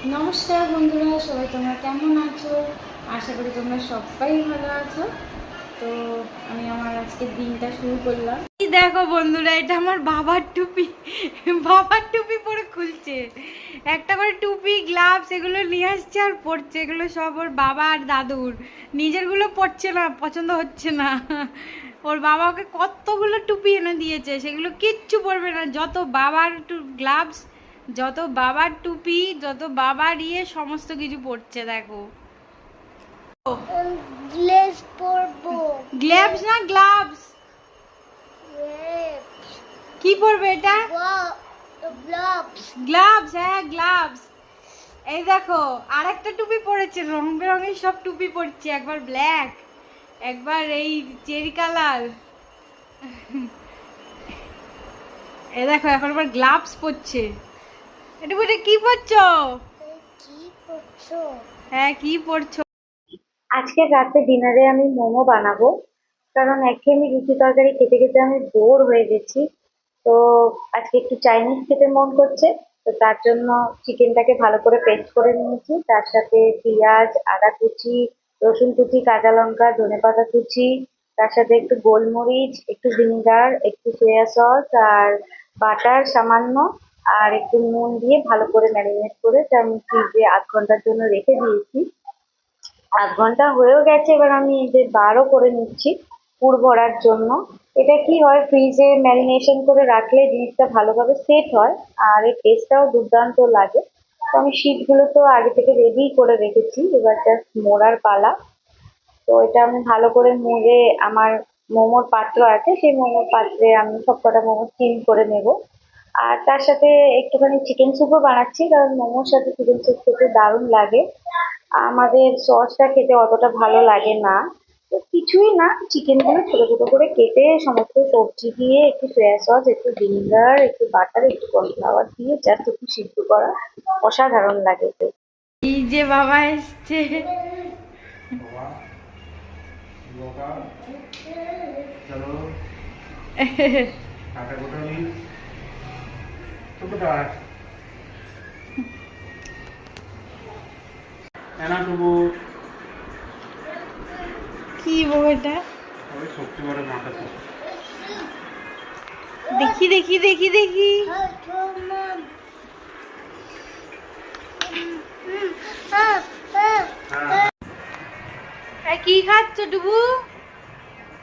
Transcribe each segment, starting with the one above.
নমস্কার বন্ধুরা, সবাই তোমরা কেমন আছো? আশা করি তোমরা সবাই ভালো আছো। তো আমি আমার আজকের দিনটা শুরু করলাম। দেখো বন্ধুরা, এটা আমার বাবার টুপি। বাবার টুপি পরে খুলছে, একটা করে টুপি গ্লাভস এগুলো নিয়ে আসছে আর পরছে। এগুলো সব ওর বাবা আর দাদুর, নিজেরগুলো পরছে না, পছন্দ হচ্ছে না। ওর বাবা ওকে কতগুলো টুপি এনে দিয়েছে, সেগুলো কিচ্ছু পরবে না। যত বাবার গ্লাভস, যত বাবার টুপি, যত বাবার সমস্ত কিছু পড়ছে। দেখো, গ্লেভস পরবো। গ্লাভস না, গ্লাভস। কি পরবে এটা? গ্লাভস। গ্লাভস, হ্যাঁ গ্লাভস। এই দেখো, আরেকটা টুপি পরেছে, রং বেরঙের সব টুপি পরছে। একবার ব্ল্যাক, একবার এই চেরি কালার। এই দেখো, এখন আবার গ্লাভস পরছে। এটা বলে কি পরছো? কি করছো? হ্যাঁ, কি পরছো? আজকে রাতে ডিনারে আমি মোমো বানাবো, কারণ একঘেয়েমি রুটি তরকারি খেতে খেতে আমি বোর হয়ে গেছি। তো আজকে একটু চাইনিজ খেতে মন করছে। তো তার জন্য চিকেনটাকে ভালো করে পেস্ট করে নিয়েছি, তার সাথে পেঁয়াজ, আদা কুচি, রসুন কুচি, কাঁচা লঙ্কা, ধনেপাতা কুচি, তার সাথে একটু গোলমরিচ, একটু ভিনিগার, একটু সয়া সস আর বাটার সামান্য, আর একটু নুন দিয়ে ভালো করে ম্যারিনেট করে আমি ফ্রিজে 8 ঘন্টার জন্য রেখে দিয়েছি। 8 ঘন্টা হয়েও গেছে, এবার আমি এই যে বারও করে নিচ্ছি পুর ভরার জন্য। এটা কি হয়, ফ্রিজে ম্যারিনেশন করে রাখলে জিনিসটা ভালোভাবে সেট হয় আর এর টেস্টটাও দুর্দান্ত লাগে। তো আমি শীটগুলো তো আগে থেকে রেডি করে রেখেছি, এবার জাস্ট মোড়ার পালা। তো এটা আমি ভালো করে মুড়ে, আমার মোমোর পাত্র আছে, সেই মোমোর পাত্রে আমি সবকটা মোমো স্টিম করে নেব। আর তার সাথে একটুখানি চিকেন স্যুপও বানাচ্ছি, কারণ মোমোর সাথে চিকেন স্যুপ খেতে দারুণ লাগে। আমাদের সসটা খেতে অতটা ভালো লাগে না। তো কিছুই না, চিকেনগুলো ছোট ছোট করে কেটে সমস্ত সবজি দিয়ে একটু সয়া সস, একটু ভিনিগার, একটু বাটার, একটু কর্নফ্লাওয়ার দিয়ে জাস্ট একটু সিদ্ধ করা, অসাধারণ লাগে। এই যে বাবা এসছে। কি বউটা? দেখি দেখি দেখি দেখি। কি খাচ্ছ ডুবু?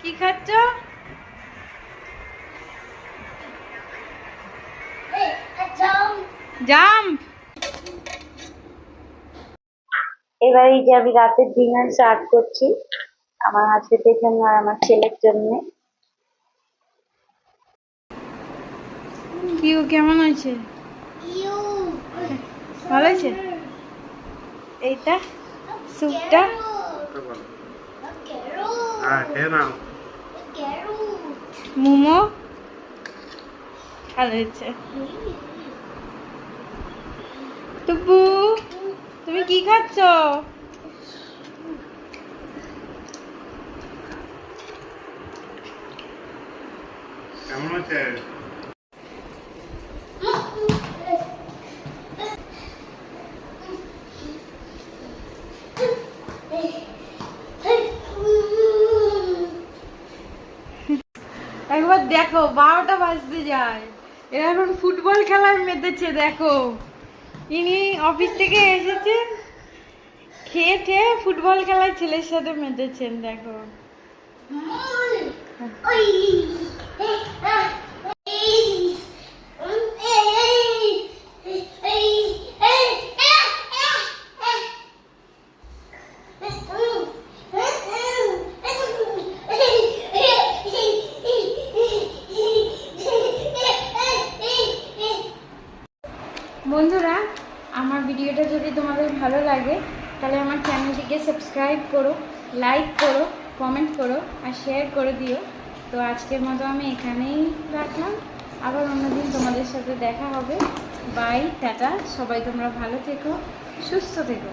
কি খাচ্ছ? জাম্প। এবার এই যে আমি রাতের ডিনার সার্ভ করছি আমার হাজবেন্ডের জন্য আর আমার ছেলের জন্য। কি ও কেমন আছে? ভালো আছে। এইটা স্যুপটা মোমো ভালো হয়েছে। টুপু, তুমি কি খাচ্ছ? কেমন আছে? একবার দেখো, 12টা বাজতে যায়, এরা এখন ফুটবল খেলায় মেতেছে। দেখো, ইনি অফিস থেকে এসেছেন, খেয়ে ঠেয়ে ফুটবল খেলায় ছেলের সাথে মেতেছেন। দেখো, বন্ধুরা, আমার ভিডিওটা যদি তোমাদের ভালো লাগে তাহলে আমার চ্যানেলটিকে সাবস্ক্রাইব করো, লাইক করো, কমেন্ট করো আর শেয়ার করে দিও। তো আজকের মতো আমি এখানেই রাখলাম, আবার অন্যদিন তোমাদের সাথে দেখা হবে। Bye, tata. সবাই তোমরা ভালো থেকো, সুস্থ থেকো।